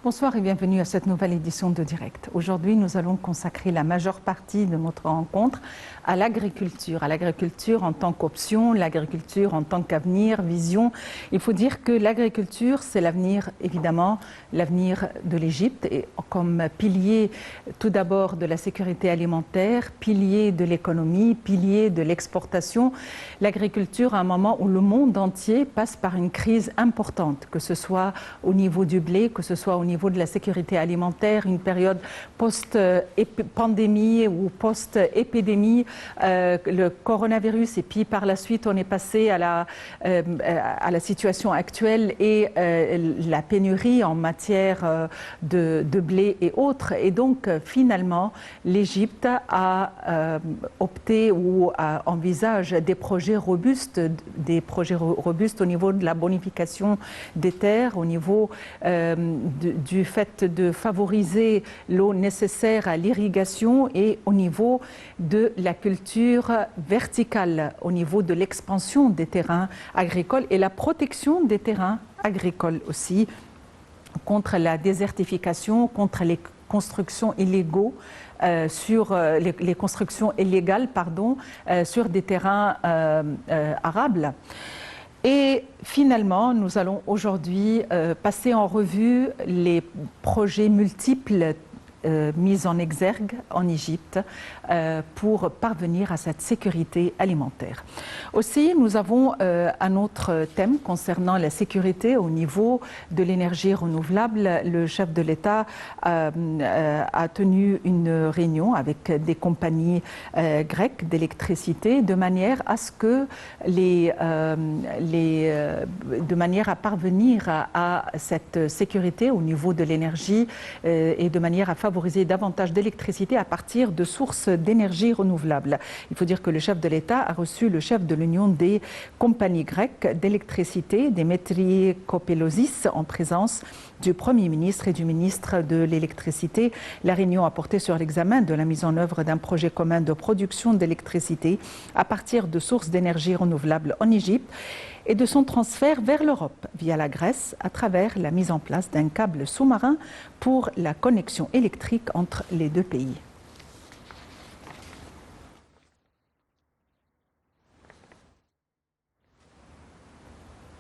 Bonsoir et bienvenue à cette nouvelle édition de Direct. Aujourd'hui, nous allons consacrer la majeure partie de notre rencontre à l'agriculture en tant qu'option, l'agriculture en tant qu'avenir, vision. Il faut dire que l'agriculture, c'est l'avenir, évidemment, l'avenir de l'Égypte, et comme pilier tout d'abord de la sécurité alimentaire, pilier de l'économie, pilier de l'exportation. L'agriculture à un moment où le monde entier passe par une crise importante, que ce soit au niveau du blé, que ce soit au niveau de la sécurité alimentaire, une période post-pandémie ou post-épidémie, le coronavirus, et puis par la suite on est passé à la situation actuelle et la pénurie en matière de blé et autres. Et donc finalement l'Égypte a opté ou envisage des projets robustes au niveau de la bonification des terres, au niveau du fait de favoriser l'eau nécessaire à l'irrigation et au niveau de la culture verticale, au niveau de l'expansion des terrains agricoles et la protection des terrains agricoles aussi contre la désertification, contre les constructions illégaux les constructions illégales sur des terrains arables. Et finalement, nous allons aujourd'hui passer en revue les projets multiples mis en exergue en Égypte pour parvenir à cette sécurité alimentaire. Aussi, nous avons un autre thème concernant la sécurité au niveau de l'énergie renouvelable. Le chef de l'État a tenu une réunion avec des compagnies grecques d'électricité de manière à ce que de manière à parvenir à cette sécurité au niveau de l'énergie et de manière à favoriser davantage d'électricité à partir de sources d'énergie renouvelables. Il faut dire que le chef de l'État a reçu le chef de l'Union des compagnies grecques d'électricité, Dimitri Kopelosis, en présence du Premier ministre et du ministre de l'Électricité. La réunion a porté sur l'examen de la mise en œuvre d'un projet commun de production d'électricité à partir de sources d'énergie renouvelables en Égypte et de son transfert vers l'Europe via la Grèce à travers la mise en place d'un câble sous-marin pour la connexion électrique entre les deux pays.